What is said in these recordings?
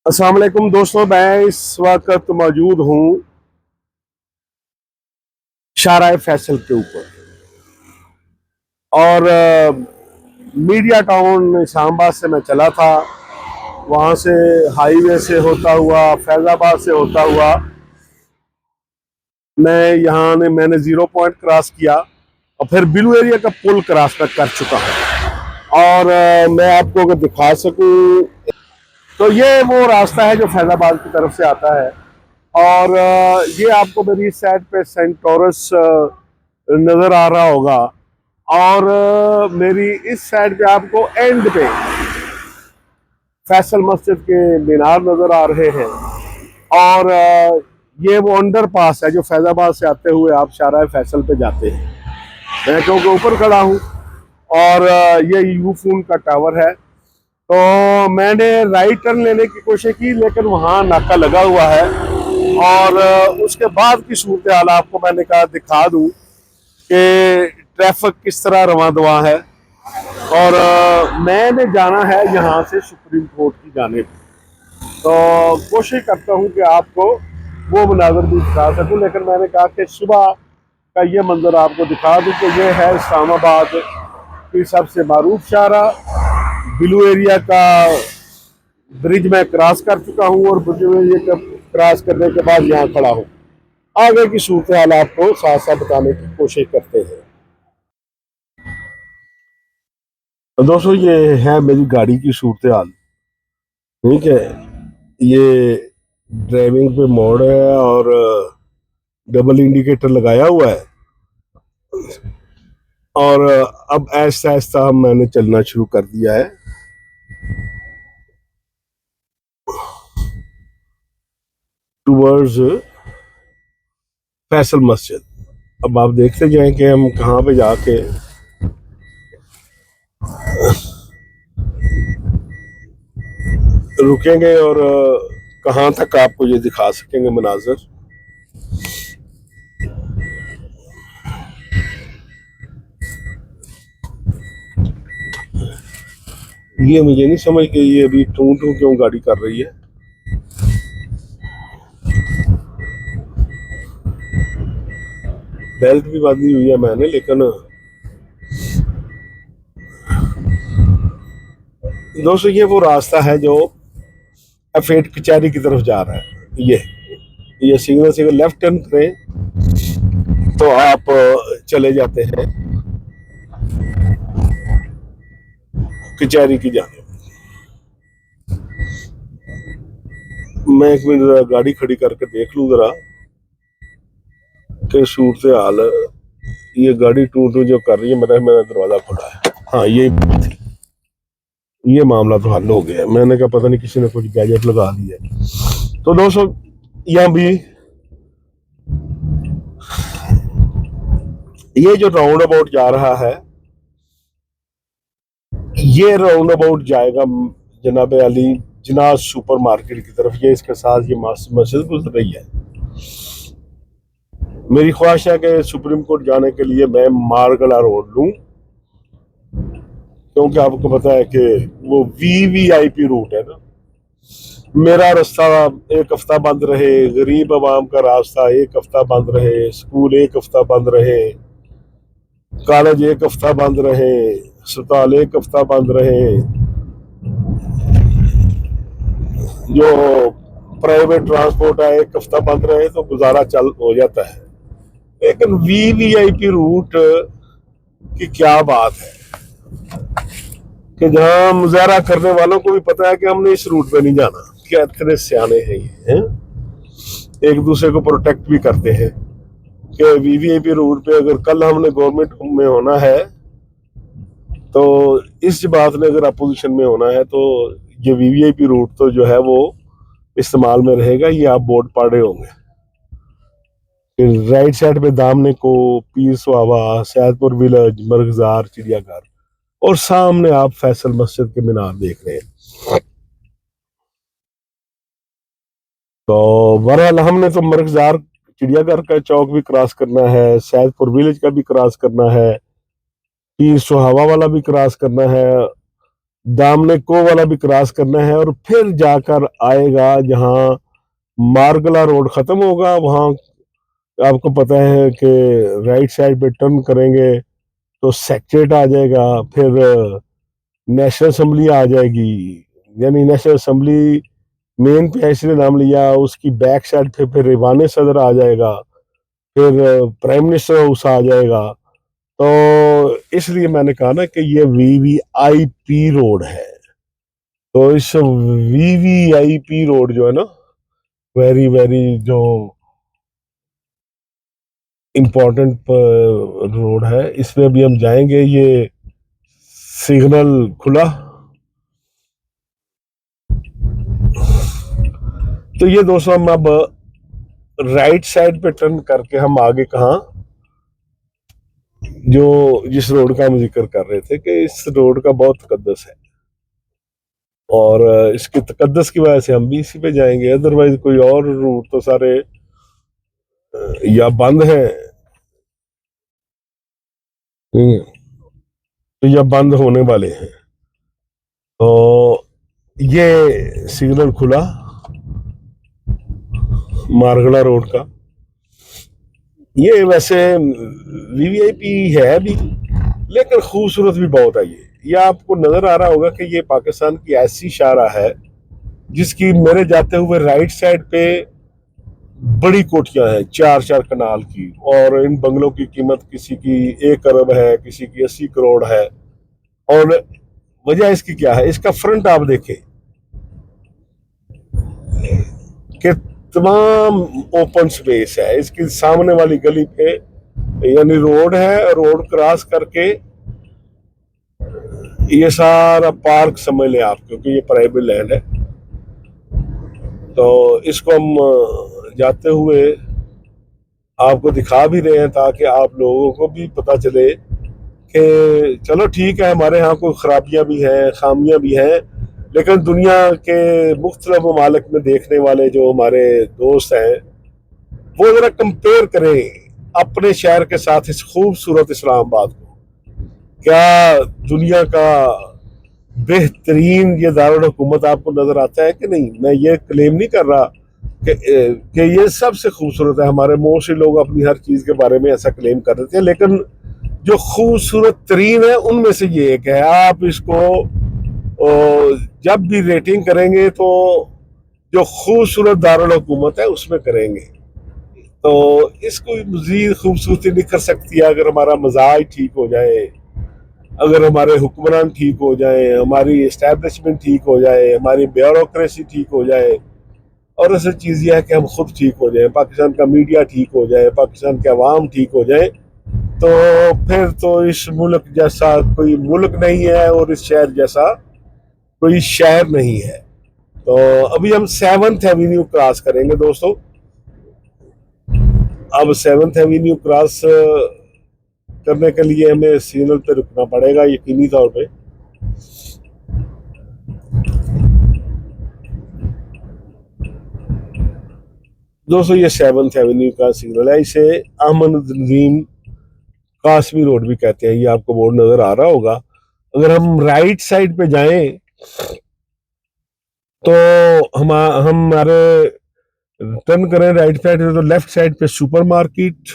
अस्सलाम वालेकुम दोस्तों, मैं इस वक्त मौजूद हूँ शाहराह फैसल के ऊपर और मीडिया टाउन इस्लामाबाद से मैं चला था। वहाँ से हाईवे से होता हुआ फैज़ाबाद से होता हुआ मैंने ज़ीरो पॉइंट क्रॉस किया और फिर ब्लू एरिया का पुल क्रॉस तक कर चुका हूँ। और मैं आपको अगर दिखा सकूँ तो ये वो रास्ता है जो फैज़ाबाद की तरफ से आता है। और ये आपको मेरी साइड पे सेंटोरस नज़र आ रहा होगा और मेरी इस साइड पे आपको एंड पे फैसल मस्जिद के मीनार नज़र आ रहे हैं। और ये वो अंडर पास है जो फैज़ाबाद से आते हुए आप शाहराह फैसल पे जाते हैं। मैं क्योंकि ऊपर खड़ा हूँ और ये यूफोन का टावर है, तो मैंने राइट टर्न लेने की कोशिश की लेकिन वहाँ नाका लगा हुआ है। और उसके बाद की सूरत हाल आपको मैंने कहा दिखा दूँ कि ट्रैफिक किस तरह रवां दवा है। और मैंने जाना है यहाँ से सुप्रीम कोर्ट की जानिब, तो कोशिश करता हूँ कि आपको वो मनाजर भी दिखा सकूँ। लेकिन मैंने कहा कि सुबह का ये मंजर आपको दिखा दूँ कि ये है इस्लामाबाद की सबसे मारूफ शाहराह। ब्लू एरिया का ब्रिज में क्रॉस कर चुका हूँ और ब्लू एरिया का क्रॉस करने के बाद यहाँ खड़ा हूँ। आगे की सूरत हाल आपको साथ साथ बताने की कोशिश करते हैं। तो दोस्तों ये है मेरी गाड़ी की सूरत हाल। ठीक है, ये ड्राइविंग पे मोड़ है और डबल इंडिकेटर लगाया हुआ है। और अब ऐसा ऐसा मैंने चलना शुरू कर दिया है टूवर्ड्स फैसल मस्जिद। अब आप देखते जाएं कि हम कहाँ पे जाके रुकेंगे और कहाँ तक आपको ये दिखा सकेंगे मनाजर। ये मुझे नहीं समझ कि ये अभी टू टू क्यों गाड़ी कर रही है। बेल्ट भी बांधी हुई है मैंने, लेकिन दोस्तों ये वो रास्ता है जो एफेट कचहरी की तरफ जा रहा है। ये सिग्नल से लेफ्ट टर्न करें तो आप चले जाते हैं कचहरी की जाने। मैं एक मिनट जरा गाड़ी खड़ी करके देख लूं जरा कि सूरत हाल। ये गाड़ी टू टू जो कर रही है, मेरा दरवाजा खुला है। हाँ, ये मामला तो हल हो गया। मैंने कहा पता नहीं किसी ने कुछ गैजेट लगा दिया। तो दोस्तों यहाँ भी ये जो राउंड अबाउट जा रहा है, ये राउंड अबाउट जाएगा जनाब अली जिनाज सुपर मार्केट की तरफ। ये इसके साथ ये मस्जिद गुजर रही है। मेरी ख्वाहिश है कि सुप्रीम कोर्ट जाने के लिए मैं मारगला रोड लूं, क्योंकि आपको पता है कि वो वीवीआईपी रूट है ना। मेरा रास्ता एक हफ्ता बंद रहे, गरीब आवाम का रास्ता एक हफ्ता बंद रहे, स्कूल एक हफ्ता बंद रहे, कॉलेज एक हफ्ता बंद रहे, अस्पताल एक हफ्ता बंद रहे, जो प्राइवेट ट्रांसपोर्ट है एक हफ्ता बंद रहे, तो गुजारा चल हो जाता है। लेकिन वीवीआईपी रूट की क्या बात है कि जहां मुजाहरा करने वालों को भी पता है कि हमने इस रूट पे नहीं जाना। क्या इतने सियाने हैं ये हैं? एक दूसरे को प्रोटेक्ट भी करते हैं कि वीवीआईपी रूट पे अगर कल हमने गवर्नमेंट में होना है, तो इस बात ने अगर अपोजिशन में होना है, तो ये वीवीआईपी रूट तो जो है वो इस्तेमाल में रहेगा। ये आप बोर्ड पढ़ रहे होंगे, राइट साइड पे दामने को, पीर सुहावा, सैदपुर विलेज, मरगजार, चिड़ियाघर, और सामने आप फैसल मस्जिद के मीनार देख रहे हैं। तो बहरहाल हमने तो मरगजार चिड़ियाघर का चौक भी क्रॉस करना है, सैदपुर विलेज का भी क्रॉस करना है, पीर सुहावा वाला भी क्रॉस करना है, दामने को वाला भी क्रॉस करना है और फिर जाकर आएगा जहां मार्गला रोड खत्म होगा, वहां आपको पता है कि राइट साइड पे टर्न करेंगे तो सेक्रेट आ जाएगा, फिर नेशनल असेंबली आ जाएगी। यानी नेशनल असेंबली मेन पे इसलिए नाम लिया, उसकी बैक साइड पे फिर ईवान सदर आ जाएगा, फिर प्राइम मिनिस्टर हाउस आ जाएगा। तो इसलिए मैंने कहा ना कि ये वीवीआईपी रोड है। तो इस वीवीआईपी रोड जो है ना, वेरी वेरी जो इम्पोर्टेंट रोड है, इसमें भी हम जाएंगे। ये सिग्नल खुला, तो ये दोस्तों हम अब राइट साइड पे टर्न करके हम आगे कहाँ, जो जिस रोड का हम जिक्र कर रहे थे कि इस रोड का बहुत तकद्दस है और इसकी तकद्दस की वजह से हम भी इसी पे जाएंगे। अदरवाइज कोई और रूट तो सारे या बंद है, तो या बंद होने वाले हैं। तो ये सिग्नल खुला मारगड़ा रोड का। ये वैसे वीवीआईपी है भी, लेकिन खूबसूरत भी बहुत है। ये आपको नजर आ रहा होगा कि ये पाकिस्तान की ऐसी शाहरा है जिसकी मेरे जाते हुए राइट साइड पे बड़ी कोठियां हैं, 4-4 कनाल की, और इन बंगलों की कीमत किसी की 1 अरब है, किसी की 80 करोड़ है। और वजह इसकी क्या है, इसका फ्रंट आप देखें कि तमाम ओपन स्पेस है। इसकी सामने वाली गली पे यानी रोड है, रोड क्रॉस करके ये सारा पार्क समझ लें आप, क्योंकि ये प्राइवेट लैंड है। तो इसको हम जाते हुए आपको दिखा भी रहे हैं ताकि आप लोगों को भी पता चले कि चलो ठीक है, हमारे यहाँ कोई खराबियां भी हैं, खामियां भी हैं, लेकिन दुनिया के मुख्तलिफ ममालिक में देखने वाले जो हमारे दोस्त हैं वो जरा कंपेयर करें अपने शहर के साथ इस खूबसूरत इस्लामाबाद को। क्या दुनिया का बेहतरीन ये दारुल हुकूमत आपको नजर आता है कि नहीं? मैं ये क्लेम नहीं कर रहा कि ये सबसे खूबसूरत है। हमारे मोस्टली लोग अपनी हर चीज के बारे में ऐसा क्लेम कर देते हैं, लेकिन जो खूबसूरत तरीन है उनमें से ये एक है। आप इसको जब भी रेटिंग करेंगे तो जो खूबसूरत दारुल हुकूमत है उसमें करेंगे। तो इसको मजीद खूबसूरती निखर सकती है अगर हमारा मिजाज ठीक हो जाए, अगर हमारे हुक्मरान ठीक हो जाए, हमारी इस्टेब्लिशमेंट ठीक हो जाए, हमारी ब्यूरोक्रेसी ठीक हो जाए, और असल चीज़ यह है कि हम खुद ठीक हो जाए, पाकिस्तान का मीडिया ठीक हो जाए, पाकिस्तान के अवाम ठीक हो जाए, तो फिर तो इस मुल्क जैसा कोई मुल्क नहीं है और इस शहर जैसा कोई शहर नहीं है। तो अभी हम 7th एवेन्यू क्रॉस करेंगे दोस्तों। अब 7th एवेन्यू क्रॉस करने के लिए हमें सिग्नल पे रुकना पड़ेगा यकीनी तौर पे। दोस्तों ये 7th एवेन्यू का सिग्नल है, इसे अहमद नदीम कासमी रोड भी कहते हैं। ये आपको बोर्ड नजर आ रहा होगा। अगर हम राइट साइड पे जाएं तो हमारे टर्न करें राइट साइड पे तो लेफ्ट साइड पे सुपरमार्केट,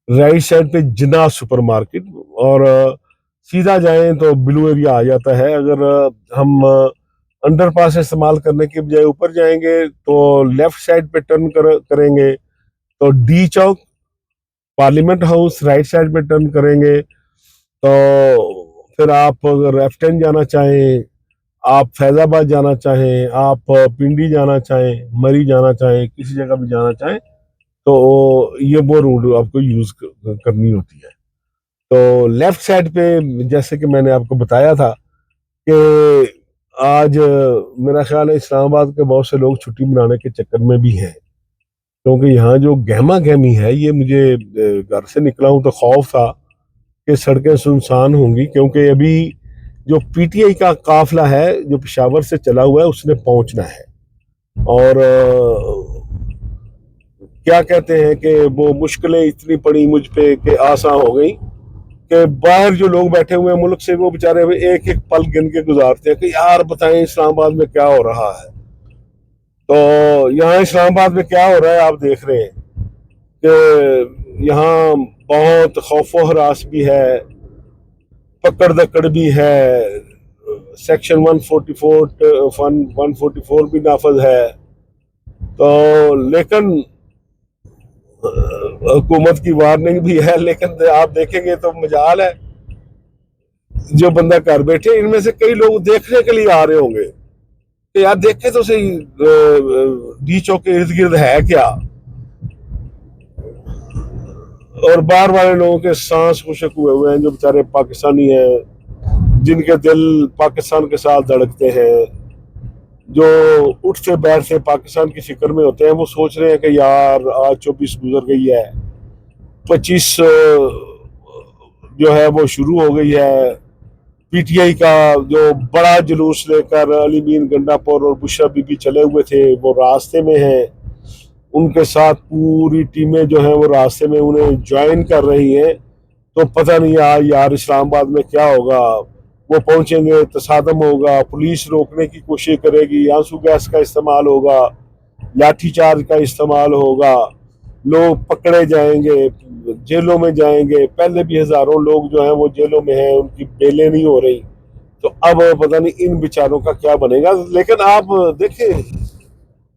राइट साइड पे जिन्ना सुपरमार्केट, और सीधा जाएं तो ब्लू एरिया आ जाता है। अगर हम अंडरपास इस्तेमाल करने के बजाय ऊपर जाएंगे तो लेफ्ट साइड पे टर्न करेंगे तो डी चौक, पार्लियामेंट हाउस, राइट साइड पे टर्न करेंगे तो फिर आप अगर F10 जाना चाहें, आप फैजाबाद जाना चाहें, आप पिंडी जाना चाहें, मरी जाना चाहें, किसी जगह भी जाना चाहें, तो ये वो रूट आपको यूज करनी होती है। तो लेफ्ट साइड पे जैसे कि मैंने आपको बताया था कि आज मेरा ख्याल है इस्लामाबाद के बहुत से लोग छुट्टी मनाने के चक्कर में भी हैं, क्योंकि यहाँ जो गहमा गहमी है, ये मुझे घर से निकला हूँ तो खौफ था कि सड़कें सुनसान होंगी, क्योंकि अभी जो पीटीआई का काफिला है जो पेशावर से चला हुआ है उसने पहुंचना है। और क्या कहते हैं कि वो मुश्किलें इतनी पड़ी मुझ पे कि आसान हो गई कि बाहर जो लोग बैठे हुए हैं मुल्क से, वो बेचारे एक एक पल गिन के गुजारते हैं कि यार बताएं इस्लामाबाद में क्या हो रहा है। तो यहाँ इस्लामाबाद में क्या हो रहा है आप देख रहे हैं कि यहाँ बहुत खौफो हरास भी है, पकड़ दकड़ भी है, सेक्शन 144 भी नाफज है। तो लेकिन हुकूमत की वार्निंग भी है, लेकिन आप देखेंगे तो मजाल है, जो बंदा घर बैठे, इनमें से कई लोग देखने के लिए आ रहे होंगे कि यार देखे तो सही डी चौक के इर्द गिर्द है क्या। और बाहर वाले लोगों के सांस खुशक हुए हुए हैं, जो बेचारे पाकिस्तानी हैं, जिनके दिल पाकिस्तान के साथ धड़कते हैं, जो उठते बैठते पाकिस्तान की फिक्र में होते हैं। वो सोच रहे हैं कि यार आज 24 गुजर गई है, 25 जो है वो शुरू हो गई है। पीटीआई का जो बड़ा जुलूस लेकर अली मीन गंडापुर और बुशरा बीबी चले हुए थे, वो रास्ते में हैं। उनके साथ पूरी टीमें जो हैं वो रास्ते में उन्हें ज्वाइन कर रही हैं। तो पता नहीं यार इस्लामाबाद में क्या होगा। वो पहुंचेंगे, तसादम होगा, पुलिस रोकने की कोशिश करेगी, आंसू गैस का इस्तेमाल होगा, लाठीचार्ज का इस्तेमाल होगा, लोग पकड़े जाएंगे, जेलों में जाएंगे। पहले भी हजारों लोग जो हैं वो जेलों में हैं, उनकी बेलें नहीं हो रही। तो अब पता नहीं इन बेचारों का क्या बनेगा। लेकिन आप देखें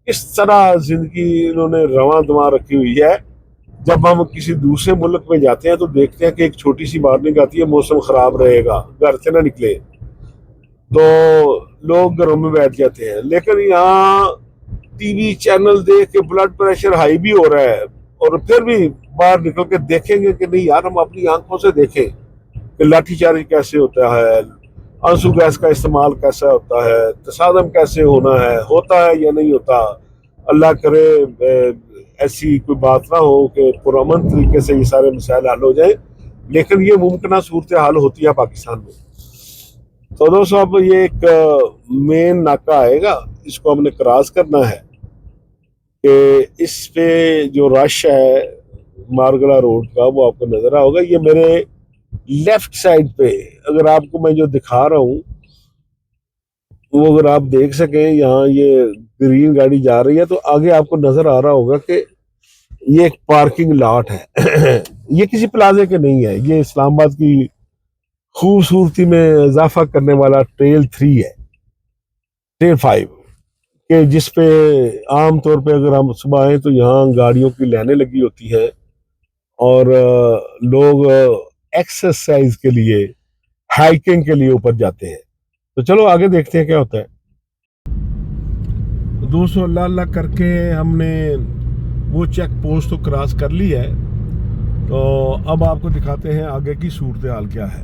किस तरह जिंदगी इन्होंने रवां दवा रखी हुई है। जब हम किसी दूसरे मुल्क में जाते हैं तो देखते हैं कि एक छोटी सी वार्निंग आती है, मौसम खराब रहेगा, घर से ना निकले, तो लोग घरों में बैठ जाते हैं। लेकिन यहाँ टीवी चैनल देख के ब्लड प्रेशर हाई भी हो रहा है, और फिर भी बाहर निकल के देखेंगे कि नहीं यार, हम अपनी आंखों से देखें कि लाठीचार्ज कैसे होता है, आंसू गैस का इस्तेमाल कैसा होता है, तसादम कैसे होता है या नहीं होता। अल्लाह करे ऐसी कोई बात ना हो कि पुरअमन तरीके से ये सारे मसाइल हल हो जाए, लेकिन ये मुमकिन सूरत हाल होती है पाकिस्तान में। तो दोस्तों अब ये एक मेन नाका आएगा, इसको हमने क्रॉस करना है कि इस पे जो रश है मारगड़ा रोड का वो आपको नजर होगा। ये मेरे लेफ्ट साइड पे अगर आपको मैं जो दिखा रहा हूँ वो अगर आप देख सकें, यहाँ ये ग्रीन गाड़ी जा रही है, तो आगे आपको नजर आ रहा होगा कि ये एक पार्किंग लॉट है। ये किसी प्लाजे के नहीं है, ये इस्लामाबाद की खूबसूरती में इजाफा करने वाला ट्रेल 3 है, ट्रेल 5 के, जिसपे आम तौर पे अगर हम सुबह आए तो यहाँ गाड़ियों की लाइनें लगी होती हैं और लोग एक्सरसाइज के लिए, हाइकिंग के लिए ऊपर जाते हैं। तो चलो आगे देखते हैं क्या होता है। दोस्तों अल्लाह अल्लाह करके हमने वो चेक पोस्ट तो क्रॉस कर ली है। तो अब आपको दिखाते हैं आगे की सूरत हाल क्या है।